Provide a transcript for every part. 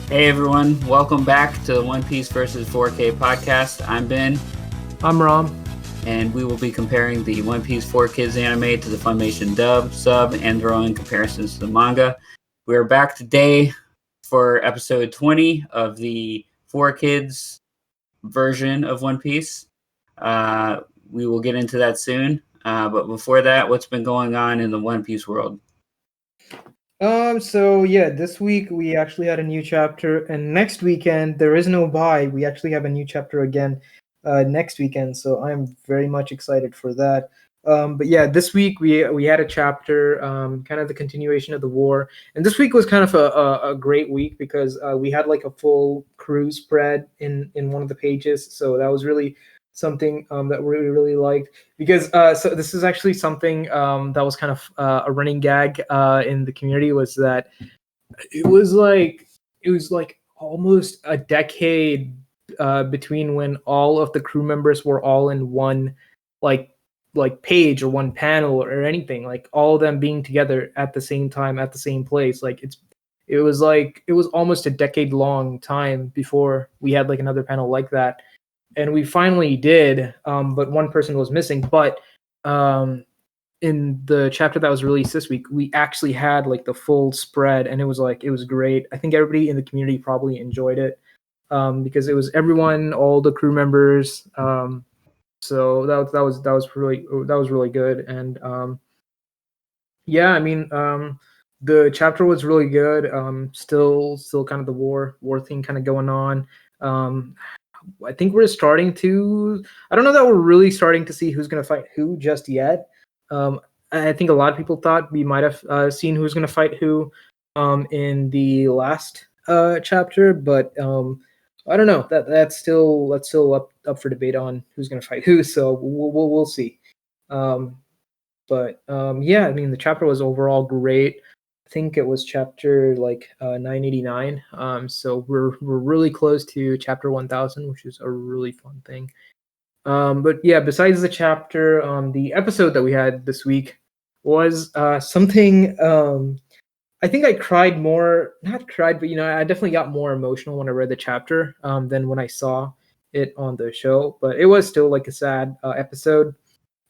Hey everyone, welcome back to the One Piece versus 4K podcast. I'm Ben, I'm Ram. and we will be comparing the One Piece 4Kids anime to the Funimation dub, sub, and throwing comparisons to the manga. We're back today for episode 20 of the 4Kids version of One Piece. We will get into that soon, but before that, what's been going on in the One Piece world? This week we actually had a new chapter, and next weekend there is no bye. We actually have a new chapter again next weekend, so I'm very much excited for that. This week we had a chapter, kind of the continuation of the war, and this week was kind of a great week because we had like a full crew spread in one of the pages, so that was really something that we really liked because so this is actually something that was kind of a running gag in the community was that it was like almost a decade between when all of the crew members were all in one like page or one panel or anything, like all of them being together at the same time at the same place. It was almost a decade long time before we had like another panel like that, and we finally did, but one person was missing. But in the chapter that was released this week, we actually had like the full spread, and it was great. I think everybody in the community probably enjoyed it because it was everyone, all the crew members. So that was really good, and the chapter was really good. Still kind of the war thing kind of going on. Um, I think we're starting to. I don't know that we're really starting to see who's going to fight who just yet. Um, I think a lot of people thought we might have seen who's going to fight who in the last chapter, but I don't know. That's still up for debate on who's going to fight who. So we'll see. Um, but I mean, the chapter was overall great. I think it was chapter like 989. So we're really close to chapter 1000, which is a really fun thing. But yeah, besides the chapter, the episode that we had this week was something. I think I cried more, not cried, but I definitely got more emotional when I read the chapter than when I saw it on the show. But it was still like a sad episode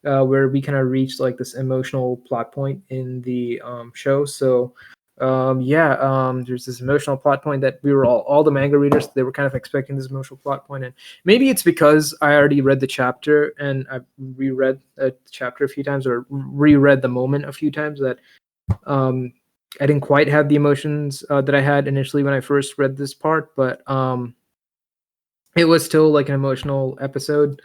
where we kind of reached like this emotional plot point in the show. So there's this emotional plot point that we were all the manga readers, they were kind of expecting this emotional plot point, and maybe it's because I already read the chapter and I've reread the chapter a few times or reread the moment a few times that um, I didn't quite have the emotions that I had initially when I first read this part, but it was still like an emotional episode.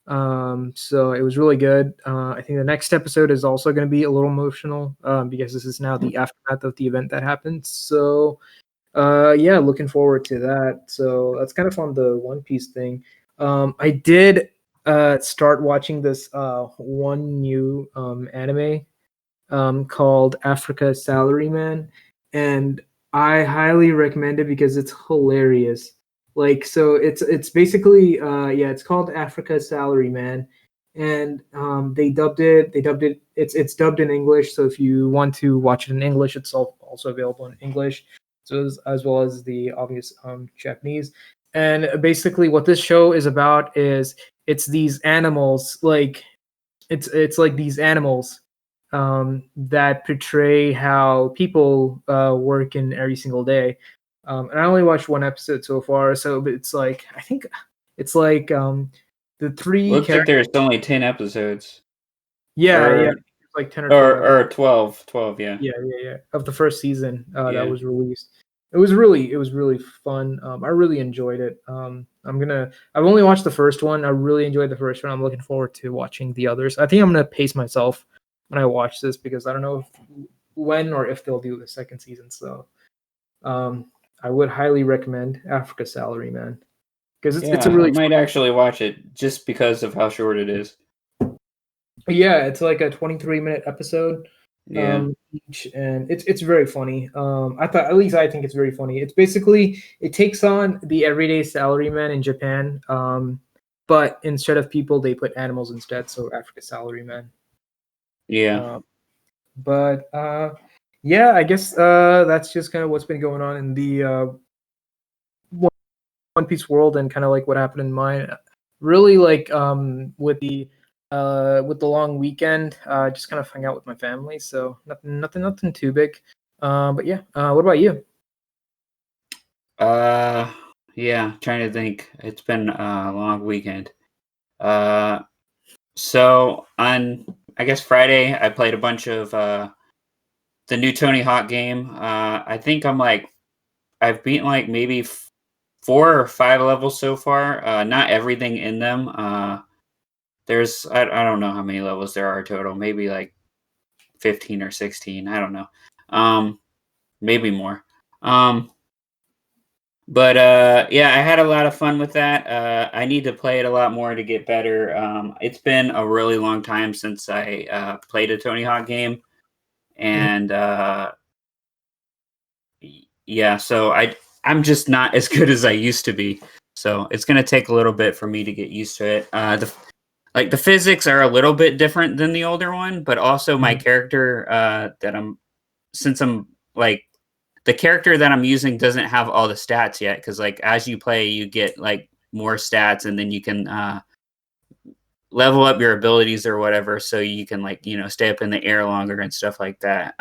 So it was really good. I think the next episode is also going to be a little emotional because this is now the aftermath of the event that happened. So looking forward to that. So that's kind of on the One Piece thing. I did start watching this one new anime called Africa Salaryman, and I highly recommend it because it's hilarious. Like, so it's basically it's called Africa Salaryman, and they dubbed it. It's dubbed in English, so if you want to watch it in English, it's also available in English, so as well as the obvious Japanese. And basically, what this show is about is it's these animals, like it's like these animals that portray how people work in every single day. And I only watched one episode so far, so it's like I think it's like the three Looks like characters. there's only 10 episodes. Yeah, Or it's like 10 or 12. or 12, yeah. Yeah, of the first season that Yeah. was released. It was really fun. I really enjoyed it. I've only watched the first one. I really enjoyed the first one. I'm looking forward to watching the others. I think I'm gonna pace myself when I watch this because I don't know when or if they'll do the second season. So um, I would highly recommend Africa Salaryman because it's a Yeah, I really might actually watch it just because of how short it is. it's like a 23-minute episode Yeah. each, and it's very funny. I thought, at least I think it's very funny. It's basically, it takes on the everyday salaryman in Japan, but instead of people they put animals instead, so Africa Salaryman. Yeah. But I guess that's just kind of what's been going on in the One Piece world and kind of like what happened in mine. Really like with the long weekend, just kind of hung out with my family. So nothing too big. But yeah, what about you? Yeah, trying to think. It's been a long weekend. Uh, so on, I guess Friday, I played a bunch of the new Tony Hawk game. I think I've beaten like maybe 4 or 5 levels so far. Not everything in them. I don't know how many levels there are total. Maybe like 15 or 16. I don't know. Maybe more. Um, but yeah, I had a lot of fun with that. I need to play it a lot more to get better. It's been a really long time since I played a Tony Hawk game, Mhm. and yeah, so I'm just not as good as I used to be. So it's gonna take a little bit for me to get used to it. The physics are a little bit different than the older one, but also my Mhm. character since I'm like the character that I'm using doesn't have all the stats yet, because like as you play you get like more stats, and then you can level up your abilities or whatever, so you can like stay up in the air longer and stuff like that.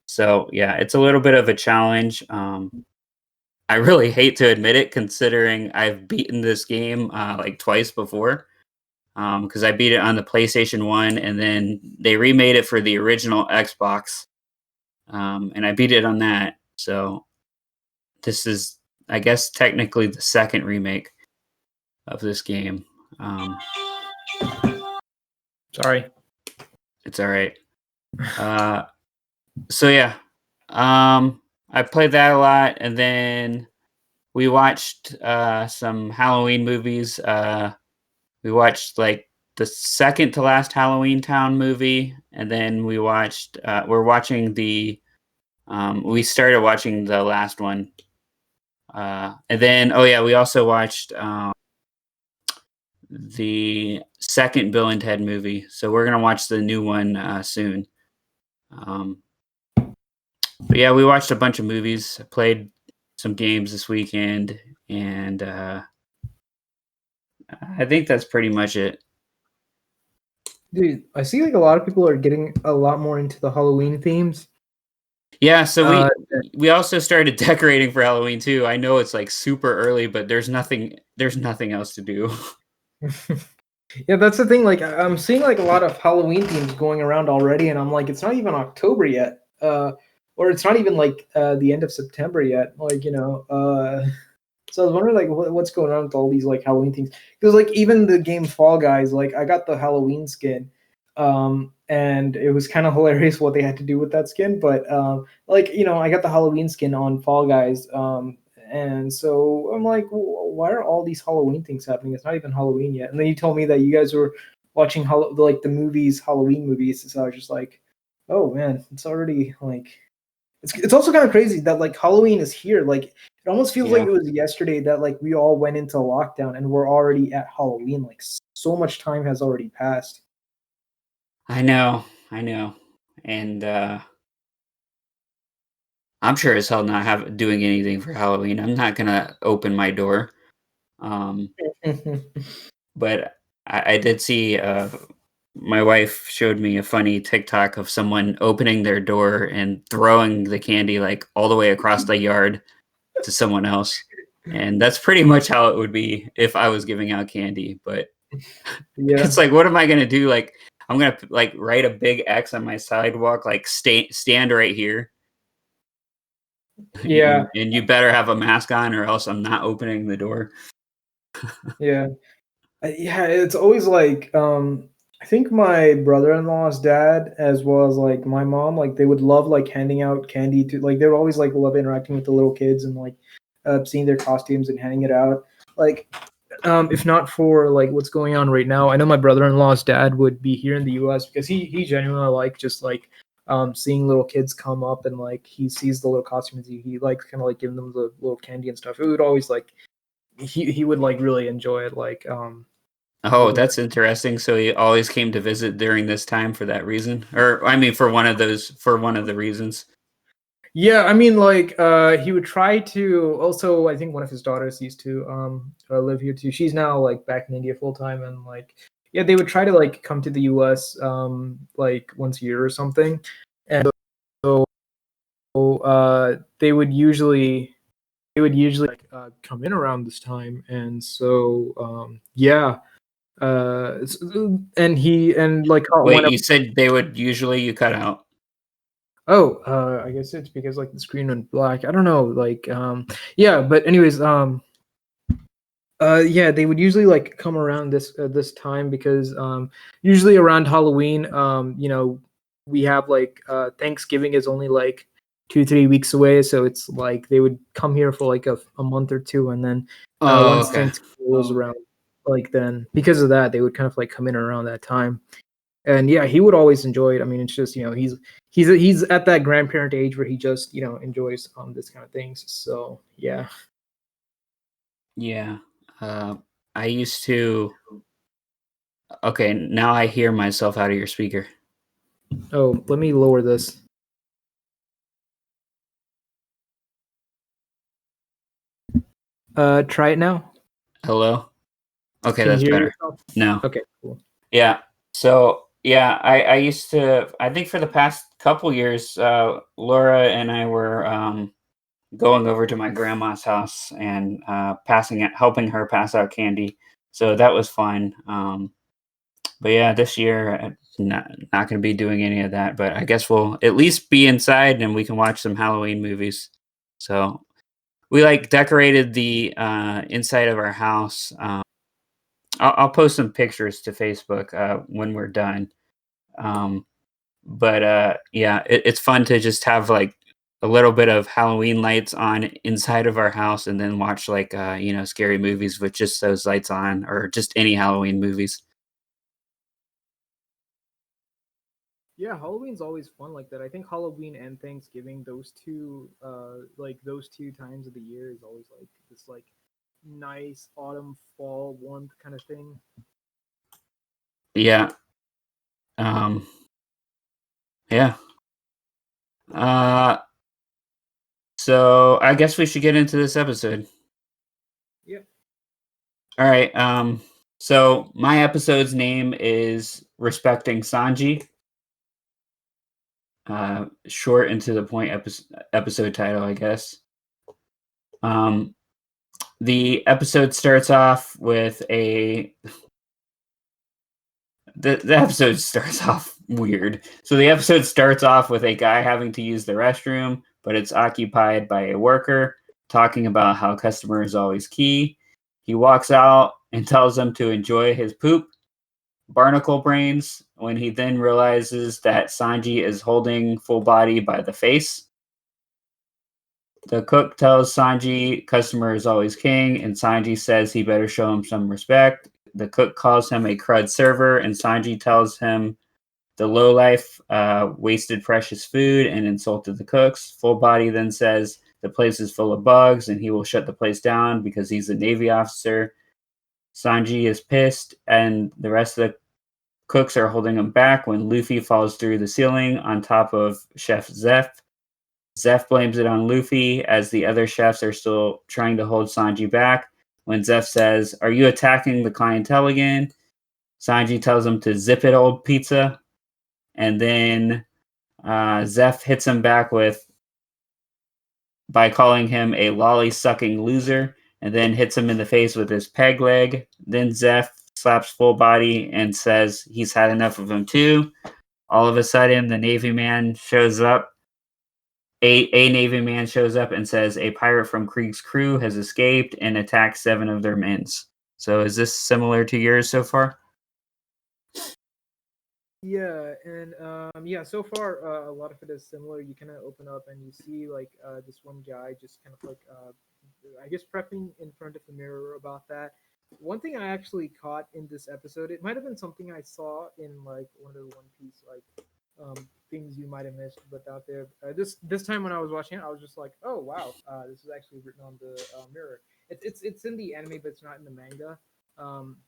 So yeah, it's a little bit of a challenge. I really hate to admit it, considering I've beaten this game like twice before. Because I beat it on the PlayStation 1, and then they remade it for the original Xbox, and I beat it on that. So this is, I guess, technically the second remake of this game. Um, Sorry. it's all right. Uh, so yeah, I played that a lot, and then we watched some Halloween movies. We watched like the second to last Halloween Town movie, and then we're watching we started watching the last one. And then, oh yeah, we also watched the second Bill and Ted movie. So we're gonna watch the new one soon. Um, but yeah, we watched a bunch of movies, played some games this weekend, and I think that's pretty much it. Dude, I see like a lot of people are getting a lot more into the Halloween themes. Yeah, so Uh, we also started decorating for Halloween too. I know it's like super early, but there's nothing else to do. yeah, that's the thing. Like, I'm seeing like a lot of Halloween themes going around already, and I'm like, it's not even October yet, or it's not even like the end of September yet. Like, so I was wondering like what's going on with all these like Halloween things, because like even the game Fall Guys, like I got the Halloween skin, and it was kind of hilarious what they had to do with that skin. But like I got the Halloween skin on Fall Guys, and so I'm like, why are all these Halloween things happening? It's not even Halloween yet. And then you told me that you guys were watching like the movies, Halloween movies. So I was just like, oh man, it's already like it's also kind of crazy that like Halloween is here. Like it almost feels like Yeah, it was yesterday that like we all went into lockdown and we're already at Halloween. Like so much time has already passed. I know, and I'm sure as hell not have doing anything for Halloween. I'm not gonna open my door. Um, but I did see my wife showed me a funny TikTok of someone opening their door and throwing the candy like all the way across the yard to someone else. And that's pretty much how it would be if I was giving out candy. But Yeah, it's like, what am I gonna do? Like, I'm gonna like write a big X on my sidewalk, like stand right here, yeah, and you better have a mask on, or else I'm not opening the door. yeah. Yeah, it's always like I think my brother-in-law's dad as well as like my mom, like they would love like handing out candy to like they would always like love interacting with the little kids and like seeing their costumes and handing it out. Like if not for like what's going on right now, I know my brother-in-law's dad would be here in the US because he genuinely like just like seeing little kids come up and like he sees the little costumes, he likes kind of like giving them the little candy and stuff. It would always like he would like really enjoy it like Oh, over. that's interesting. So he always came to visit during this time for that reason, or I mean, for one of the reasons. Yeah, I mean, like, he would try to. Also, I think one of his daughters used to live here too. She's now like back in India full time, and like, yeah, they would try to like come to the U.S. Like once a year or something, and so they would usually like come in around this time, and so yeah, and he and like Wait, whenever. you said they would usually you cut out. Oh, I guess it's because like the screen went black. I don't know, like yeah, but anyways, yeah, they would usually like come around this time because usually around Halloween, we have like Thanksgiving is only like 2-3 weeks away, so it's like they would come here for like a month or two, and then Oh, once okay. Thanksgiving rolls around, like then because of that, they would kind of like come in around that time. And yeah, he would always enjoy it. I mean, it's just he's at that grandparent age where he just enjoys this kind of things. So yeah. Yeah. Uh, I used to. Okay, now I hear myself out of your speaker. Oh, let me lower this. Try it now. Hello? Okay, Can you that's hear better. yourself? No. Okay, cool. Yeah. So yeah, I used to. I think for the past couple years, Laura and I were going over to my grandma's house and helping her pass out candy. So that was fun. But yeah, this year not going to be doing any of that. But I guess we'll at least be inside and we can watch some Halloween movies. So we like decorated the inside of our house. I'll post some pictures to Facebook when we're done. Um, but yeah, it's fun to just have like a little bit of Halloween lights on inside of our house, and then watch like scary movies with just those lights on, or just any Halloween movies. Yeah, Halloween's always fun like that. I think Halloween and Thanksgiving, those two times of the year is always like this like nice autumn fall warmth kind of thing. Yeah. Um, yeah. Uh, so I guess we should get into this episode. Yeah. All right. So my episode's name is Respecting Sanji. Short and to the point episode title, I guess. Um, the episode starts off with the episode starts off weird. So the episode starts off with a guy having to use the restroom, but it's occupied by a worker talking about how customer is always key. He walks out and tells them to enjoy his poop, barnacle brains, when he then realizes that Sanji is holding full body by the face. The cook tells Sanji customer is always king, and Sanji says he better show him some respect. The cook calls him a crud server, and Sanji tells him the lowlife wasted precious food and insulted the cooks. Full Body then says the place is full of bugs and he will shut the place down because he's a Navy officer. Sanji is pissed, and the rest of the cooks are holding him back when Luffy falls through the ceiling on top of Chef Zeph. Zeph blames it on Luffy as the other chefs are still trying to hold Sanji back. When Zeph says, "Are you attacking the clientele again?" Sanji tells him to zip it, old pizza. And then Zeph hits him back by calling him a lolly sucking loser, and then hits him in the face with his peg leg. Then Zeph slaps Full Body and says he's had enough of him too. All of a sudden, the Navy man shows up. A Navy man shows up and says a pirate from Krieg's crew has escaped and attacked 7 of their men. So is this similar to yours so far? Yeah, and yeah, so far a lot of it is similar. You kind of open up and you see like this one guy just kind of like I guess prepping in front of the mirror about that. One thing I actually caught in this episode, it might have been something I saw in like one of the One Piece like things you might have missed, but out there this time when I was watching it, I was just like, oh wow, this is actually written on the mirror. It's in the anime, but it's not in the manga. Um,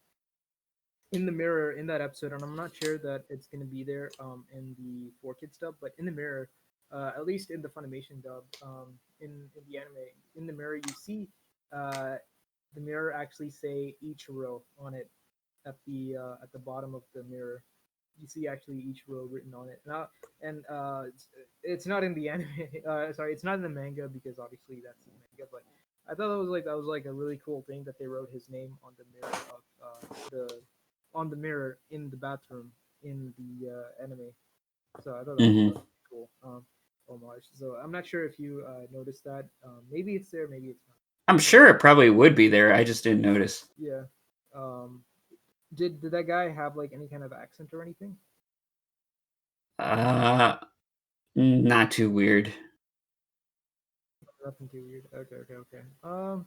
in the mirror in that episode, and I'm not sure that it's gonna be there in the 4 Kids dub, but in the mirror, at least in the Funimation dub, in the anime, in the mirror you see the mirror actually say Ichiro on it at the bottom of the mirror. You see actually Ichiro written on it. Now, and it's not in the anime. Sorry, it's not in the manga because obviously that's the manga. But I thought that was like a really cool thing that they wrote his name on the mirror of the on the mirror in the bathroom in the anime. So I thought that was Hmm. cool. Homage. So I'm not sure if you noticed that. Maybe it's there, maybe it's not. I'm sure it probably would be there. I just didn't notice. Yeah. Um, did that guy have like any kind of accent or anything? Uh, Not too weird. Nothing too weird. Okay, okay, okay.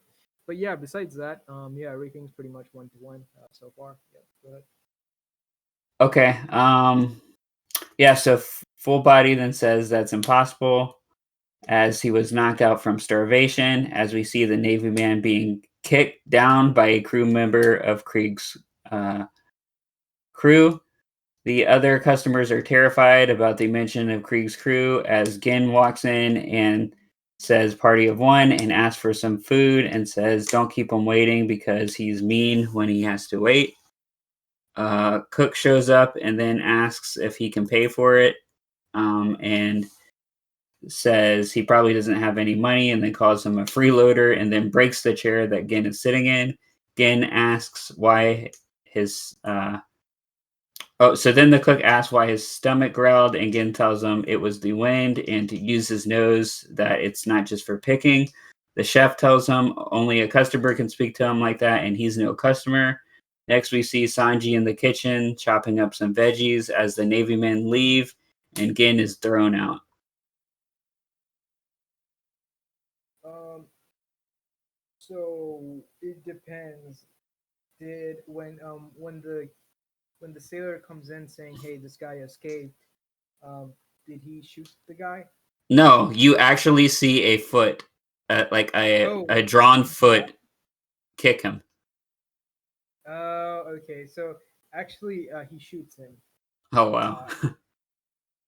But yeah, besides that, yeah, everything's pretty much one to one so far. Yeah, go ahead. Okay. Yeah. So full body then says that's impossible, as he was knocked out from starvation. As we see the Navy man being kicked down by a crew member of Krieg's uh, crew. The other customers are terrified about the mention of Krieg's crew as Gin walks in and says party of one and asks for some food and says don't keep him waiting because he's mean when he has to wait. Cook shows up and then asks if he can pay for it, and says he probably doesn't have any money and then calls him a freeloader and then breaks the chair that Gin is sitting in. Gin asks why his so then the cook asks why his stomach growled, and Gin tells him it was the wind and to use his nose, that it's not just for picking. The chef tells him only a customer can speak to him like that, and he's no customer. Next, we see Sanji in the kitchen chopping up some veggies as the Navy men leave, and Gin is thrown out. Um, so it depends. Did when the sailor comes in saying, "Hey, this guy escaped," um, did he shoot the guy? No, you actually see a foot, like Oh, a drawn yeah. foot, kick him. Okay. So actually, he shoots him. Oh wow. Uh,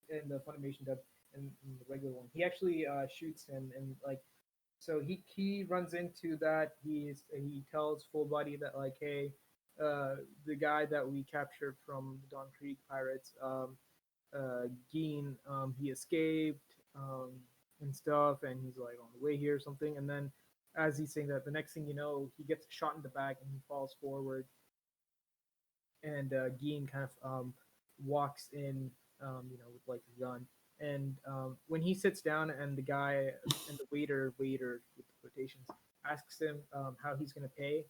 in the Funimation dub in the regular one. He actually shoots him and like so he runs into that he tells Full Body that like hey the guy that we captured from the Don Creek pirates Geen he escaped and stuff and he's like on the way here or something and then as he's saying that the next thing you know he gets shot in the back and he falls forward and Geen kind of walks in, with like a gun. And when he sits down, and the guy and the waiter with the quotations, asks him how he's gonna pay,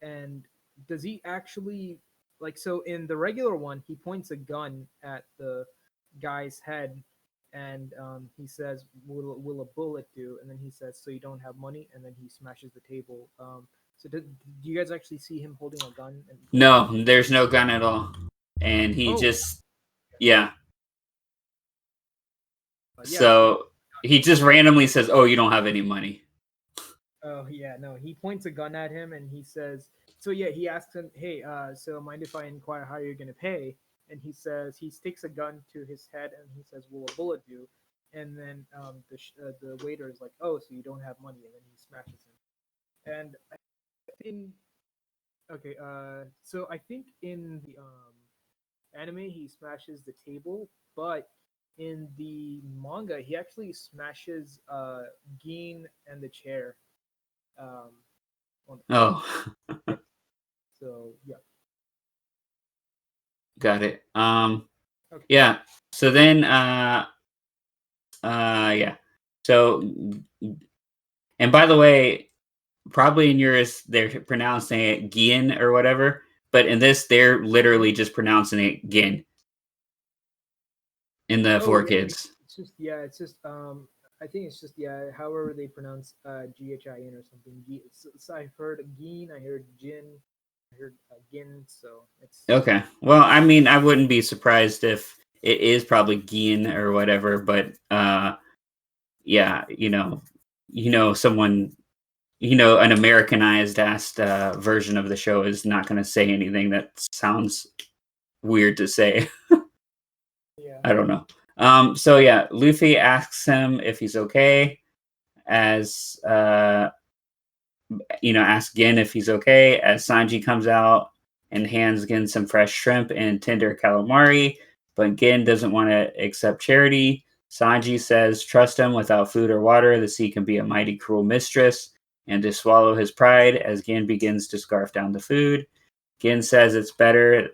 and does he actually like so in the regular one he points a gun at the guy's head and he says will a bullet do and then he says so you don't have money and then he smashes the table so do you guys actually see him holding a gun and pointing it? No, there's no gun at all, and he Oh, just yeah. yeah. So, So he just randomly says, "Oh, you don't have any money." oh yeah, no. He points a gun at him, and he says, "So yeah." He asks him, "Hey, so mind if I inquire how you're gonna pay?" And he says he sticks a gun to his head, and he says, "Will a bullet do?" And then the waiter is like, "Oh, so you don't have money?" And then he smashes him. And I think okay, so I think in the anime he smashes the table, but in the manga he actually smashes Geen and the chair um, on the floor. Oh, So yeah. got it. Okay. Yeah. So then, yeah. So, and by the way, probably in yours they're pronouncing it Gien or whatever, but in this they're literally just pronouncing it Gin in the Oh four yeah, kids. it's just yeah, it's just I think it's just yeah, however they pronounce Ghin or something. So I've heard Geen, I heard Jin, I heard Gin, so it's Okay. Well, I mean, I wouldn't be surprised if it is probably Gien or whatever, but yeah, someone, an Americanized asked version of the show is not going to say anything that sounds weird to say. yeah. I don't know. So yeah, Luffy asks him if he's okay, as asks Gin if he's okay, as Sanji comes out and hands Gin some fresh shrimp and tender calamari, but Gin doesn't want to accept charity. Sanji says, trust him, without food or water, the sea can be a mighty cruel mistress, and to swallow his pride as Gin begins to scarf down the food. Gin says it's better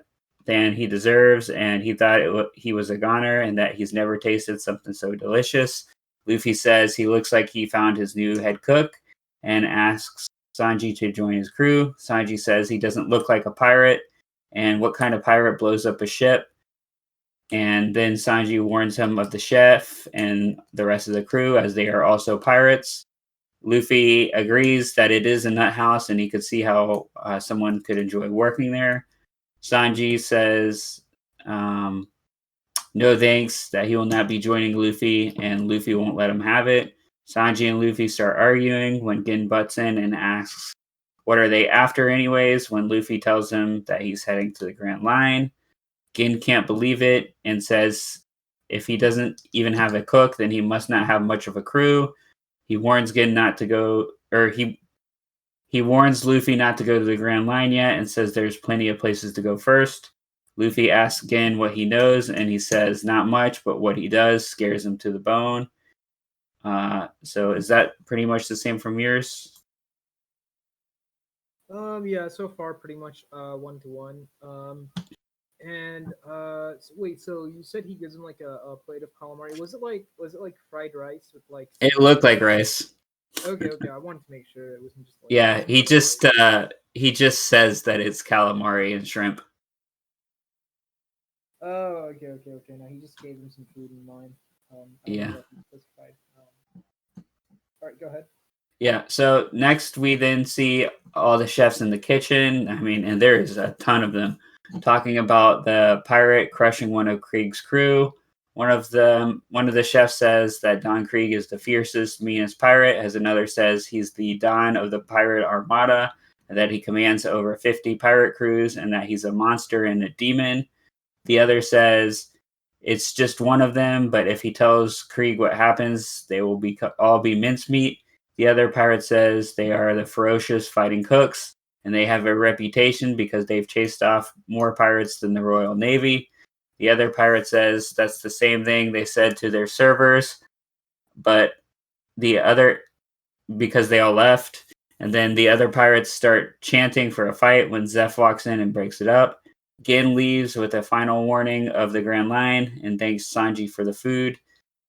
than he deserves, and he thought he was a goner and that he's never tasted something so delicious. Luffy says he looks like he found his new head cook and asks Sanji to join his crew. Sanji says he doesn't look like a pirate, and what kind of pirate blows up a ship? And then Sanji warns him of the chef and the rest of the crew, as they are also pirates. Luffy agrees that it is a nut house, and he could see how someone could enjoy working there. Sanji says no thanks, that he will not be joining Luffy, and Luffy won't let him have it. Sanji and Luffy start arguing when Gin butts in and asks, what are they after anyways, when Luffy tells him that he's heading to the Grand Line. Gin can't believe it and says if he doesn't even have a cook, then he must not have much of a crew. He warns Gin not to go, or he warns Luffy not to go to the Grand Line yet and says there's plenty of places to go first. Luffy asks Gin what he knows, and he says not much, but what he does scares him to the bone. So is that pretty much the same from yours? Yeah, so far pretty much 1-to-1. Wait, so you said he gives him like a plate of calamari. Was it like fried rice with like It looked like rice. Okay, I wanted to make sure it wasn't just like Yeah, he just says that it's calamari and shrimp. Oh, okay. Now he just gave him some food in mind. Yeah. All right, go ahead. Yeah, so next we then see all the chefs in the kitchen. I mean, and there is a ton of them talking about the pirate crushing one of Krieg's crew. One of the chefs says that Don Krieg is the fiercest, meanest pirate, as another says he's the Don of the pirate armada, and that he commands over 50 pirate crews, and that he's a monster and a demon. The other says it's just one of them, but if he tells Krieg what happens, they will all be mincemeat. The other pirate says they are the ferocious fighting cooks, and they have a reputation because they've chased off more pirates than the Royal Navy. The other pirate says that's the same thing they said to their servers, but because they all left. And then the other pirates start chanting for a fight when Zeph walks in and breaks it up. Gin leaves with a final warning of the Grand Line and thanks Sanji for the food.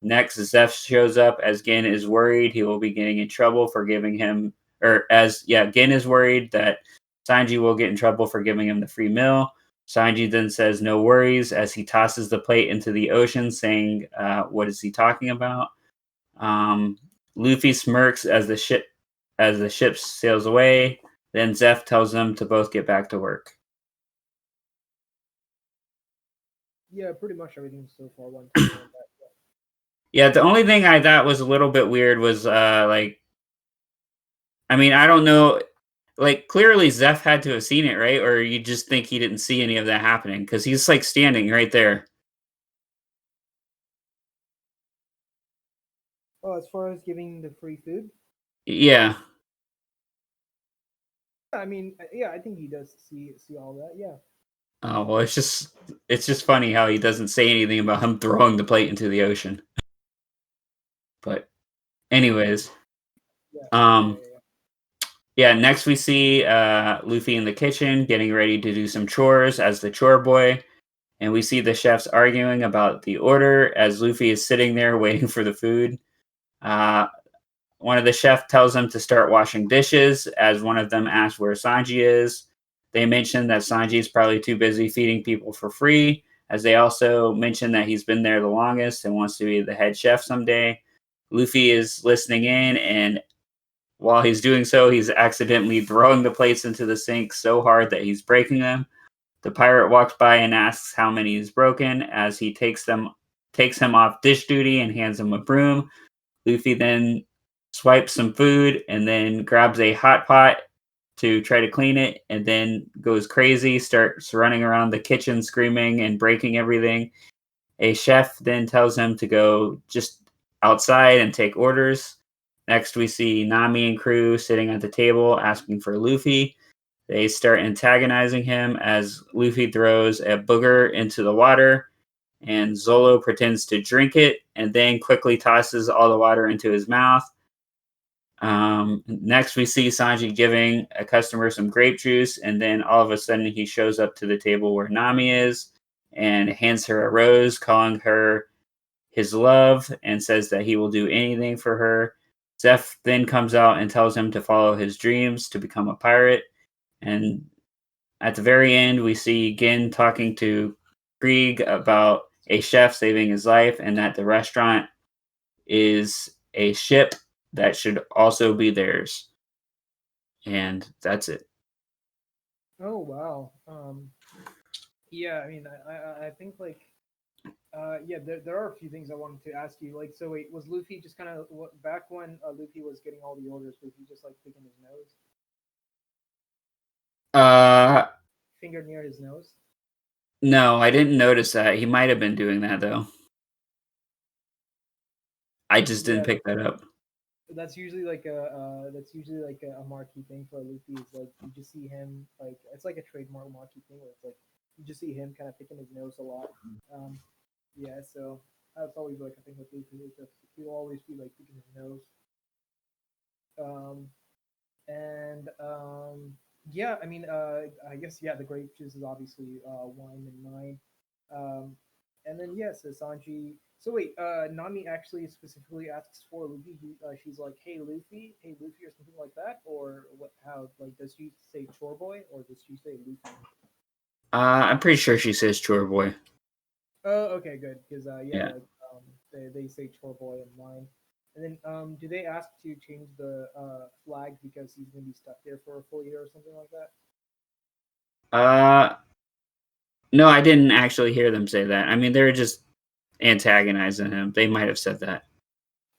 Next, Zeph shows up as Gin is worried he will be getting in trouble for giving him, Gin is worried that Sanji will get in trouble for giving him the free meal. Sanji then says no worries as he tosses the plate into the ocean, saying, what is he talking about? Luffy smirks as the ship sails away. Then Zeph tells them to both get back to work. Yeah, pretty much everything so far. Yeah, the only thing I thought was a little bit weird was I don't know. Like, clearly Zeph had to have seen it, right? Or you just think he didn't see any of that happening? Because he's, like, standing right there. Oh, as far as giving the free food? Yeah. I mean, yeah, I think he does see all that, yeah. Oh, well, it's just funny how he doesn't say anything about him throwing the plate into the ocean. But anyways. Yeah, next we see Luffy in the kitchen getting ready to do some chores as the chore boy. And we see the chefs arguing about the order as Luffy is sitting there waiting for the food. One of the chefs tells him to start washing dishes as one of them asks where Sanji is. They mention that Sanji is probably too busy feeding people for free, as they also mention that he's been there the longest and wants to be the head chef someday. Luffy is listening in, and while he's doing so, he's accidentally throwing the plates into the sink so hard that he's breaking them. The pirate walks by and asks how many he's broken as he takes him off dish duty and hands him a broom. Luffy then swipes some food and then grabs a hot pot to try to clean it and then goes crazy, starts running around the kitchen screaming and breaking everything. A chef then tells him to go just outside and take orders. Next, we see Nami and crew sitting at the table asking for Luffy. They start antagonizing him as Luffy throws a booger into the water, and Zolo pretends to drink it and then quickly tosses all the water into his mouth. Next, we see Sanji giving a customer some grape juice, and then all of a sudden he shows up to the table where Nami is and hands her a rose, calling her his love, and says that he will do anything for her. Zeph then comes out and tells him to follow his dreams to become a pirate. And at the very end, we see Gin talking to Krieg about a chef saving his life and that the restaurant is a ship that should also be theirs. And that's it. Oh wow. Yeah, I mean, I think like, yeah, there are a few things I wanted to ask you. Like, so wait, was Luffy just kind of back when Luffy was getting all the orders? Was he just like picking his nose, Uh, finger near his nose? no, I didn't notice that. He might have been doing that though. I just didn't Yeah, pick that up. that's usually like a marquee thing for Luffy. Is like you just see him like it's like a trademark marquee thing where it's like you just see him kind of picking his nose a lot. Um, yeah, so that's always like a thing with Luffy. Is that he'll always be like picking his nose. Um, and yeah, I mean, I guess yeah, the grape juice is obviously one and nine. Um, and then yes, yeah, so Sanji. So wait, Nami actually specifically asks for Luffy. She's like, hey Luffy," or something like that, or what? How like does she say chore boy or does she say Luffy? I'm pretty sure she says chore boy. Oh, okay, good. Because yeah, Yeah. like they say chore boy in mine. And then do they ask to change the flag because he's gonna be stuck there for a full year or something like that? Uh, no, I didn't actually hear them say that. I mean, they were just antagonizing him. They might have said that.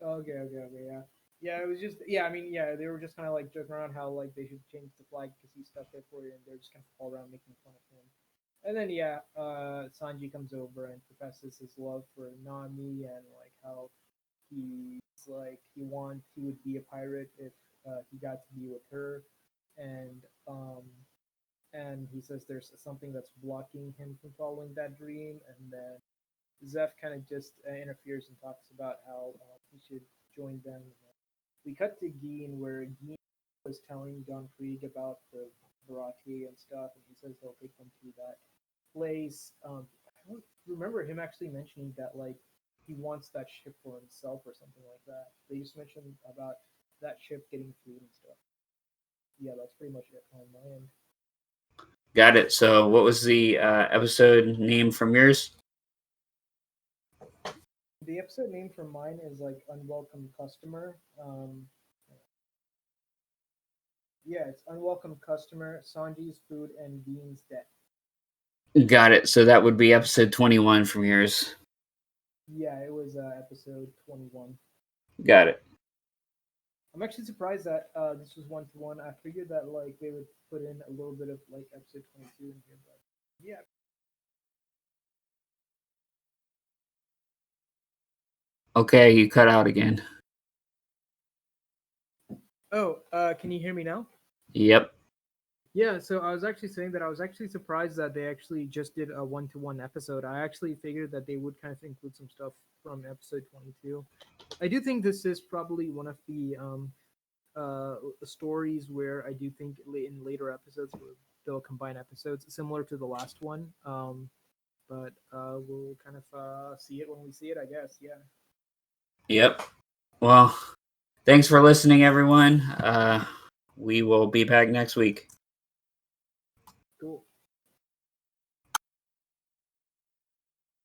Okay, yeah. Yeah, it was just yeah. I mean, yeah, they were just kind of like joking around how like they should change the flag because he's stuck there for you, and they're just kind of all around making fun of him. And then yeah, Sanji comes over and professes his love for Nami and like how he's like he would be a pirate if he got to be with her, and um and he says there's something that's blocking him from following that dream, and then Zeph kind of just interferes and talks about how he should join them. We cut to Geen where Geen was telling John Krieg about the Baratie and stuff, and he says he'll take them to that place. I don't remember him actually mentioning that like he wants that ship for himself or something like that. They just mentioned about that ship getting food and stuff. Yeah, that's pretty much it on my end. Got it. So, what was the episode name from yours? The episode name for mine is like Unwelcome Customer. Yeah, it's Unwelcome Customer, Sanji's Food, and Bean's Death. Got it. So that would be episode 21 from yours. Yeah, it was episode 21. Got it. I'm actually surprised that this was 1-to-1. I figured that like they would put in a little bit of like episode 22 in here, but yeah. Okay, you cut out again. Oh, can you hear me now? Yep. Yeah, so I was actually saying that I was actually surprised that they actually just did a 1-to-1 episode. I actually figured that they would kind of include some stuff from episode 22. I do think this is probably one of the stories where I do think in later episodes they'll combine episodes similar to the last one. But we'll kind of see it when we see it, I guess. Yeah. Yep. Well, thanks for listening, everyone. We will be back next week. Cool.